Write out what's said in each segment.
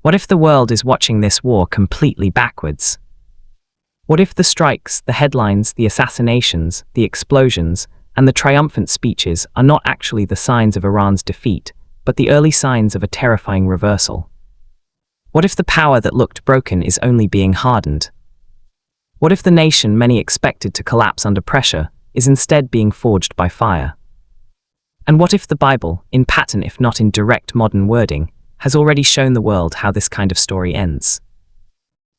What if the world is watching this war completely backwards? What if the strikes, the headlines, the assassinations, the explosions, and the triumphant speeches are not actually the signs of Iran's defeat, but the early signs of a terrifying reversal? What if the power that looked broken is only being hardened? What if the nation many expected to collapse under pressure is instead being forged by fire? And what if the Bible, in pattern if not in direct modern wording, has already shown the world how this kind of story ends?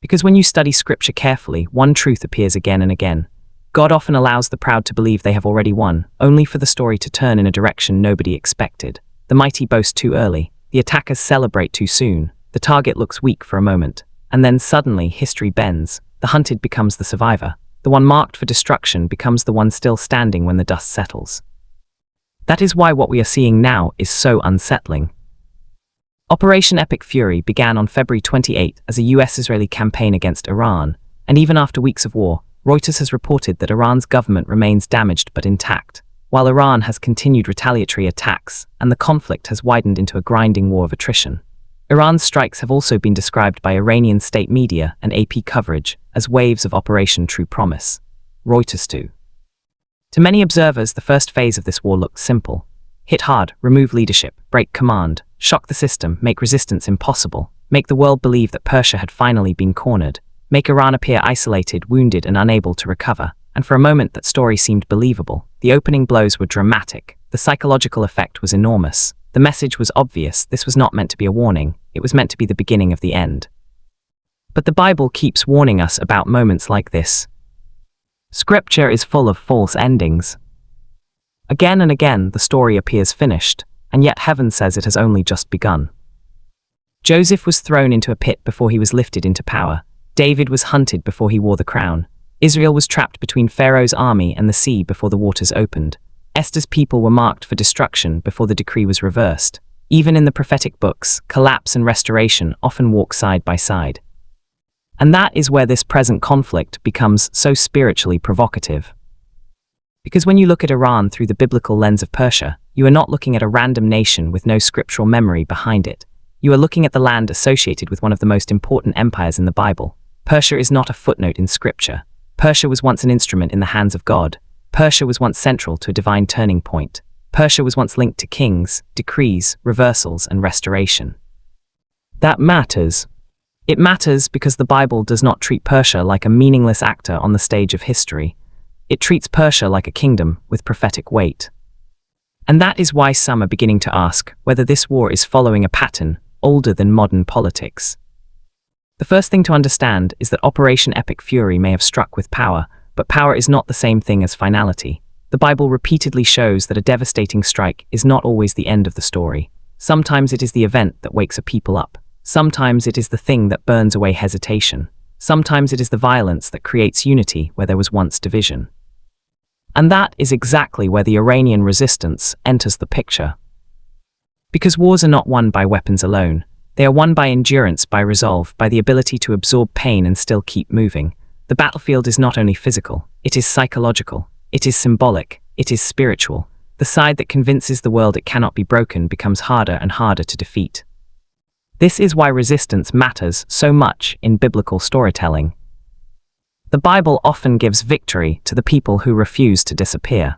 Because when you study scripture carefully, one truth appears again and again. God often allows the proud to believe they have already won, only for the story to turn in a direction nobody expected. The mighty boast too early, the attackers celebrate too soon, the target looks weak for a moment, and then suddenly history bends. The hunted becomes the survivor. The one marked for destruction becomes the one still standing when the dust settles. That is why what we are seeing now is so unsettling. Operation Epic Fury began on February 28 as a US-Israeli campaign against Iran, and even after weeks of war, Reuters has reported that Iran's government remains damaged but intact, while Iran has continued retaliatory attacks and the conflict has widened into a grinding war of attrition. Iran's strikes have also been described by Iranian state media and AP coverage as waves of Operation True Promise. Reuters too. To many observers, the first phase of this war looked simple. Hit hard, remove leadership, break command, shock the system, make resistance impossible, make the world believe that Persia had finally been cornered, make Iran appear isolated, wounded, and unable to recover. And for a moment that story seemed believable. The opening blows were dramatic. The psychological effect was enormous. The message was obvious. This was not meant to be a warning. It was meant to be the beginning of the end. But the Bible keeps warning us about moments like this. Scripture is full of false endings. Again and again, the story appears finished, and yet heaven says it has only just begun. Joseph was thrown into a pit before he was lifted into power. David was hunted before he wore the crown. Israel was trapped between Pharaoh's army and the sea before the waters opened. Esther's people were marked for destruction before the decree was reversed. Even in the prophetic books, collapse and restoration often walk side by side. And that is where this present conflict becomes so spiritually provocative. Because when you look at Iran through the biblical lens of Persia, you are not looking at a random nation with no scriptural memory behind it. You are looking at the land associated with one of the most important empires in the Bible. Persia is not a footnote in scripture. Persia was once an instrument in the hands of God. Persia was once central to a divine turning point. Persia was once linked to kings, decrees, reversals, and restoration. That matters. It matters because the Bible does not treat Persia like a meaningless actor on the stage of history. It treats Persia like a kingdom with prophetic weight. And that is why some are beginning to ask whether this war is following a pattern older than modern politics. The first thing to understand is that Operation Epic Fury may have struck with power, but power is not the same thing as finality. The Bible repeatedly shows that a devastating strike is not always the end of the story. Sometimes it is the event that wakes a people up. Sometimes it is the thing that burns away hesitation. Sometimes it is the violence that creates unity where there was once division. And that is exactly where the Iranian resistance enters the picture. Because wars are not won by weapons alone. They are won by endurance, by resolve, by the ability to absorb pain and still keep moving. The battlefield is not only physical, it is psychological, it is symbolic, it is spiritual. The side that convinces the world it cannot be broken becomes harder and harder to defeat. This is why resistance matters so much in biblical storytelling. The Bible often gives victory to the people who refuse to disappear.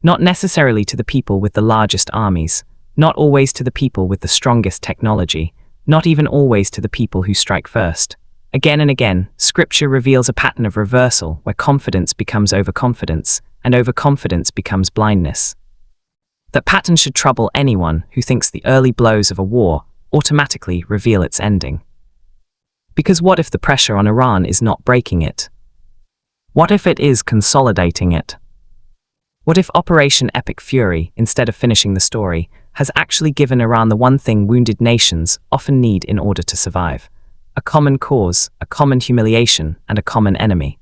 Not necessarily to the people with the largest armies, not always to the people with the strongest technology, not even always to the people who strike first. Again and again, Scripture reveals a pattern of reversal where confidence becomes overconfidence, and overconfidence becomes blindness. That pattern should trouble anyone who thinks the early blows of a war automatically reveal its ending. Because what if the pressure on Iran is not breaking it? What if it is consolidating it? What if Operation Epic Fury, instead of finishing the story, has actually given Iran the one thing wounded nations often need in order to survive? A common cause, a common humiliation, and a common enemy.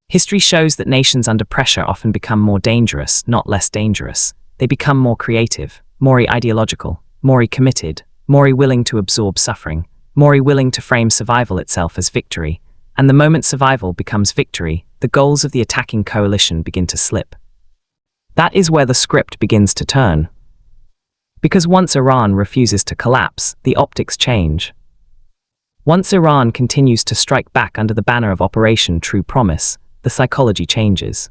History shows that nations under pressure often become more dangerous, not less dangerous. They become more creative, more ideological, more committed, more willing to absorb suffering, more willing to frame survival itself as victory. And the moment survival becomes victory, the goals of the attacking coalition begin to slip. That is where the script begins to turn. Because once Iran refuses to collapse, the optics change. Once Iran continues to strike back under the banner of Operation True Promise, the psychology changes.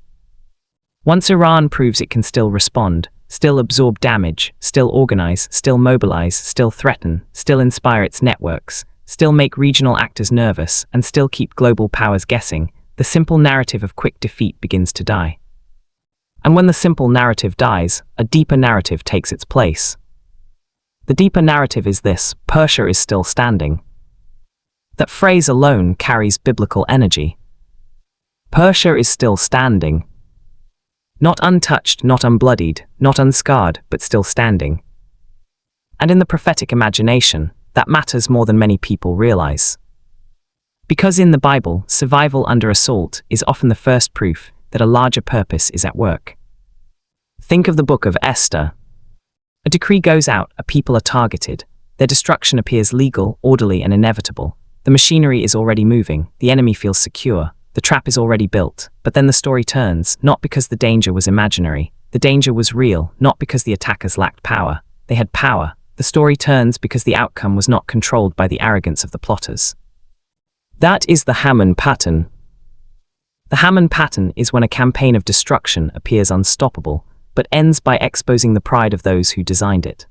Once Iran proves it can still respond, still absorb damage, still organize, still mobilize, still threaten, still inspire its networks, still make regional actors nervous, and still keep global powers guessing, the simple narrative of quick defeat begins to die. And when the simple narrative dies, a deeper narrative takes its place. The deeper narrative is this: Persia is still standing. That phrase alone carries biblical energy. Persia is still standing. Not untouched, not unbloodied, not unscarred, but still standing. And in the prophetic imagination, that matters more than many people realize. Because in the Bible, survival under assault is often the first proof that a larger purpose is at work. Think of the book of Esther. A decree goes out, a people are targeted. Their destruction appears legal, orderly, and inevitable. The machinery is already moving, the enemy feels secure, the trap is already built. But then the story turns, not because the danger was imaginary. The danger was real, not because the attackers lacked power. They had power. The story turns because the outcome was not controlled by the arrogance of the plotters. That is the Haman pattern. The Haman pattern is when a campaign of destruction appears unstoppable, but ends by exposing the pride of those who designed it.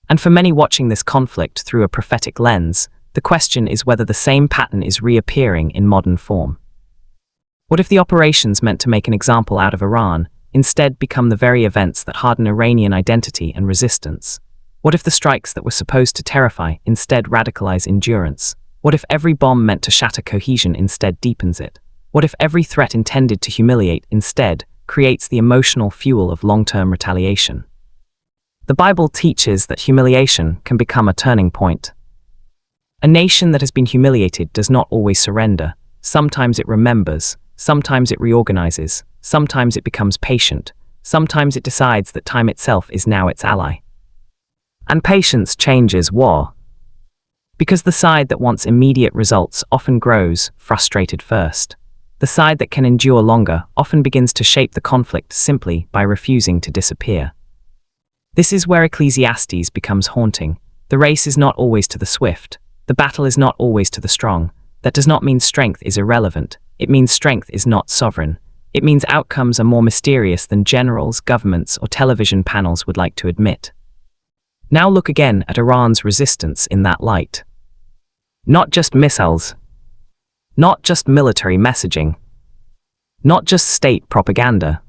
And for many watching this conflict through a prophetic lens, the question is whether the same pattern is reappearing in modern form. What if the operations meant to make an example out of Iran instead become the very events that harden Iranian identity and resistance? What if the strikes that were supposed to terrify instead radicalize endurance? What if every bomb meant to shatter cohesion instead deepens it? What if every threat intended to humiliate instead creates the emotional fuel of long-term retaliation? The Bible teaches that humiliation can become a turning point. A nation that has been humiliated does not always surrender. Sometimes it remembers, sometimes it reorganizes, sometimes it becomes patient, sometimes it decides that time itself is now its ally. And patience changes war. Because the side that wants immediate results often grows frustrated first. The side that can endure longer often begins to shape the conflict simply by refusing to disappear. This is where Ecclesiastes becomes haunting. The race is not always to the swift. The battle is not always to the strong. That does not mean strength is irrelevant. It means strength is not sovereign. It means outcomes are more mysterious than generals, governments, or television panels would like to admit. Now look again at Iran's resistance in that light. Not just missiles. Not just military messaging. Not just state propaganda.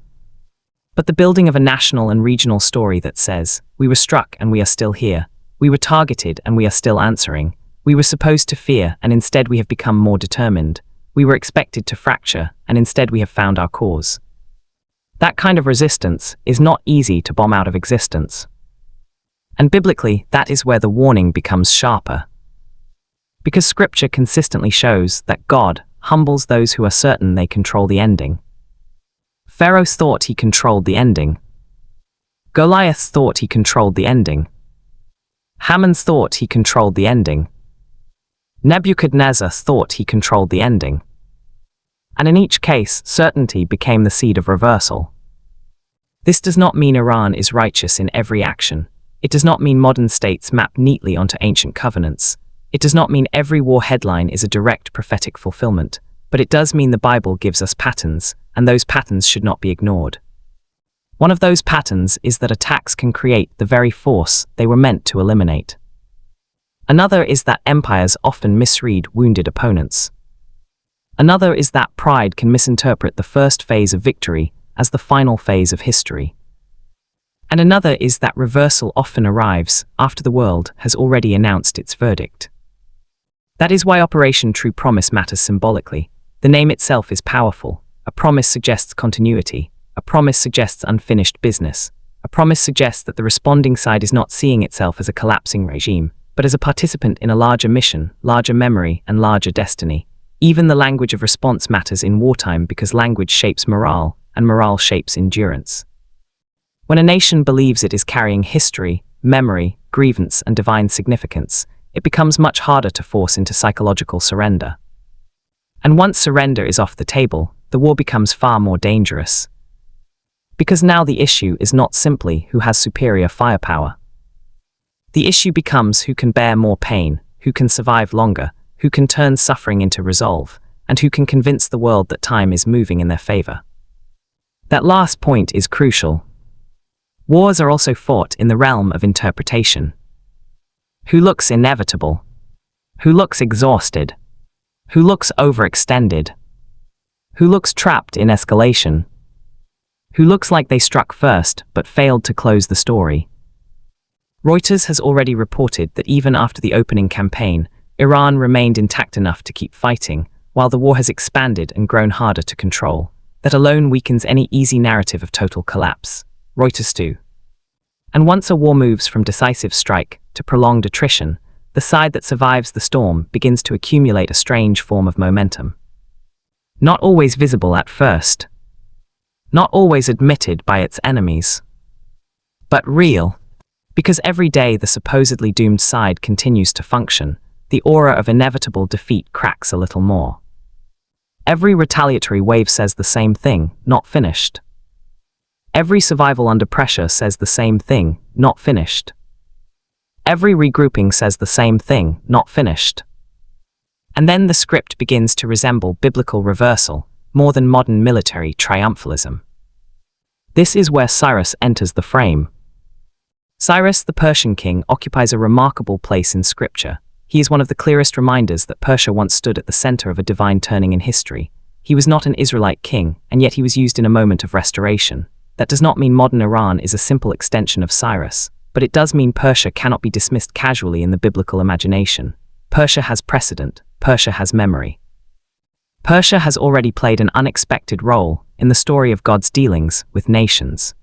But the building of a national and regional story that says, we were struck and we are still here. We were targeted and we are still answering. We were supposed to fear and instead we have become more determined. We were expected to fracture and instead we have found our cause. That kind of resistance is not easy to bomb out of existence. And biblically, that is where the warning becomes sharper. Because Scripture consistently shows that God humbles those who are certain they control the ending. Pharaoh thought he controlled the ending. Goliath thought he controlled the ending. Haman thought he controlled the ending. Nebuchadnezzar thought he controlled the ending. And in each case, certainty became the seed of reversal. This does not mean Iran is righteous in every action. It does not mean modern states map neatly onto ancient covenants. It does not mean every war headline is a direct prophetic fulfillment, but it does mean the Bible gives us patterns, and those patterns should not be ignored. One of those patterns is that attacks can create the very force they were meant to eliminate. Another is that empires often misread wounded opponents. Another is that pride can misinterpret the first phase of victory as the final phase of history. And another is that reversal often arrives after the world has already announced its verdict. That is why Operation True Promise matters symbolically. The name itself is powerful. A promise suggests continuity. A promise suggests unfinished business. A promise suggests that the responding side is not seeing itself as a collapsing regime, but as a participant in a larger mission, larger memory, and larger destiny. Even the language of response matters in wartime because language shapes morale, and morale shapes endurance. When a nation believes it is carrying history, memory, grievance, and divine significance, it becomes much harder to force into psychological surrender. And once surrender is off the table, the war becomes far more dangerous. Because now the issue is not simply who has superior firepower. The issue becomes who can bear more pain, who can survive longer, who can turn suffering into resolve, and who can convince the world that time is moving in their favor. That last point is crucial. Wars are also fought in the realm of interpretation. Who looks inevitable? Who looks exhausted? Who looks overextended? Who looks trapped in escalation? Who looks like they struck first but failed to close the story? Reuters has already reported that even after the opening campaign, Iran remained intact enough to keep fighting, while the war has expanded and grown harder to control. That alone weakens any easy narrative of total collapse. Reuters too. And once a war moves from decisive strike to prolonged attrition, the side that survives the storm begins to accumulate a strange form of momentum. Not always visible at first. Not always admitted by its enemies. But real. Because every day the supposedly doomed side continues to function, the aura of inevitable defeat cracks a little more. Every retaliatory wave says the same thing, not finished. Every survival under pressure says the same thing, not finished. Every regrouping says the same thing, not finished. And then the script begins to resemble biblical reversal, more than modern military triumphalism. This is where Cyrus enters the frame. Cyrus, the Persian king, occupies a remarkable place in scripture. He is one of the clearest reminders that Persia once stood at the center of a divine turning in history. He was not an Israelite king, and yet he was used in a moment of restoration. That does not mean modern Iran is a simple extension of Cyrus, but it does mean Persia cannot be dismissed casually in the biblical imagination. Persia has precedent. Persia has memory. Persia has already played an unexpected role in the story of God's dealings with nations.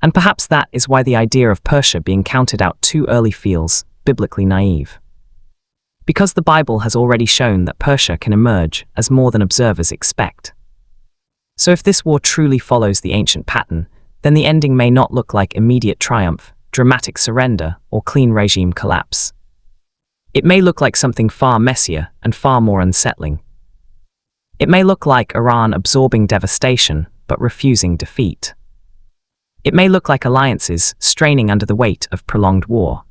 And perhaps that is why the idea of Persia being counted out too early feels biblically naive. Because the Bible has already shown that Persia can emerge as more than observers expect. So if this war truly follows the ancient pattern, then the ending may not look like immediate triumph, dramatic surrender, or clean regime collapse. It may look like something far messier and far more unsettling. It may look like Iran absorbing devastation but refusing defeat. It may look like alliances straining under the weight of prolonged war.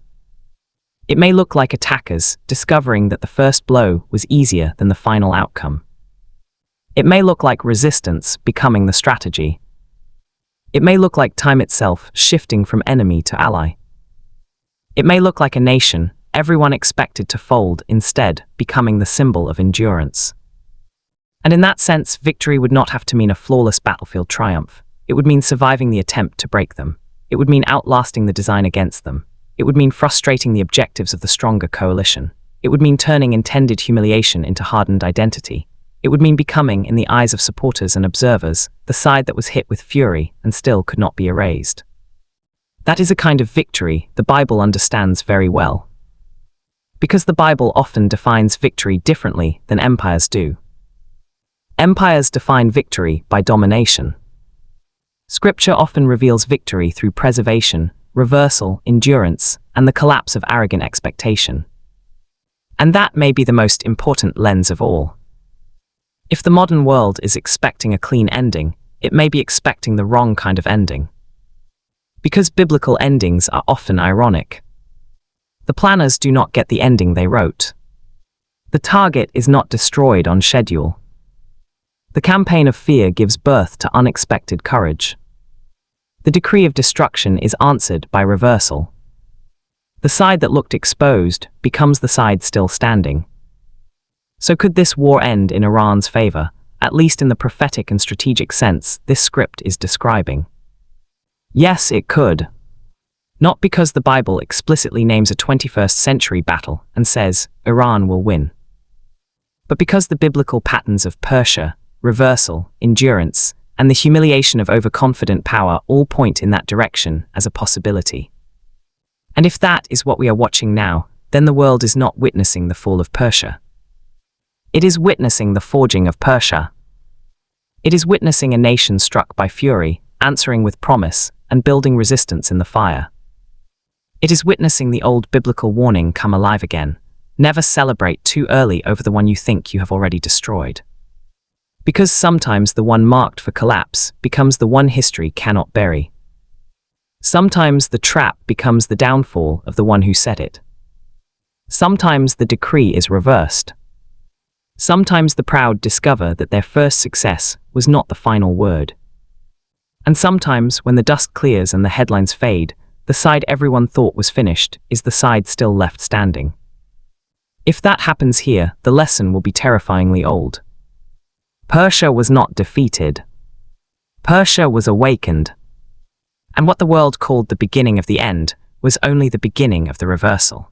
It may look like attackers discovering that the first blow was easier than the final outcome. It may look like resistance becoming the strategy. It may look like time itself shifting from enemy to ally. It may look like a nation everyone expected to fold instead becoming the symbol of endurance. And in that sense, victory would not have to mean a flawless battlefield triumph. It would mean surviving the attempt to break them. It would mean outlasting the design against them. It would mean frustrating the objectives of the stronger coalition. It would mean turning intended humiliation into hardened identity. It would mean becoming, in the eyes of supporters and observers, the side that was hit with fury and still could not be erased. That is a kind of victory the Bible understands very well. Because the Bible often defines victory differently than empires do. Empires define victory by domination. Scripture often reveals victory through preservation, reversal, endurance, and the collapse of arrogant expectation. And that may be the most important lens of all. If the modern world is expecting a clean ending, it may be expecting the wrong kind of ending. Because biblical endings are often ironic. The planners do not get the ending they wrote. The target is not destroyed on schedule. The campaign of fear gives birth to unexpected courage. The decree of destruction is answered by reversal. The side that looked exposed becomes the side still standing. So could this war end in Iran's favor, at least in the prophetic and strategic sense this script is describing? Yes, it could. Not because the Bible explicitly names a 21st century battle and says, Iran will win. But because the biblical patterns of Persia, reversal, endurance, and the humiliation of overconfident power all point in that direction as a possibility. And if that is what we are watching now, then the world is not witnessing the fall of Persia. It is witnessing the forging of Persia. It is witnessing a nation struck by fury, answering with promise, and building resistance in the fire. It is witnessing the old biblical warning come alive again: never celebrate too early over the one you think you have already destroyed. Because sometimes the one marked for collapse becomes the one history cannot bury. Sometimes the trap becomes the downfall of the one who set it. Sometimes the decree is reversed. Sometimes the proud discover that their first success was not the final word. And sometimes, when the dust clears and the headlines fade, the side everyone thought was finished is the side still left standing. If that happens here, the lesson will be terrifyingly old. Persia was not defeated. Persia was awakened. And what the world called the beginning of the end was only the beginning of the reversal.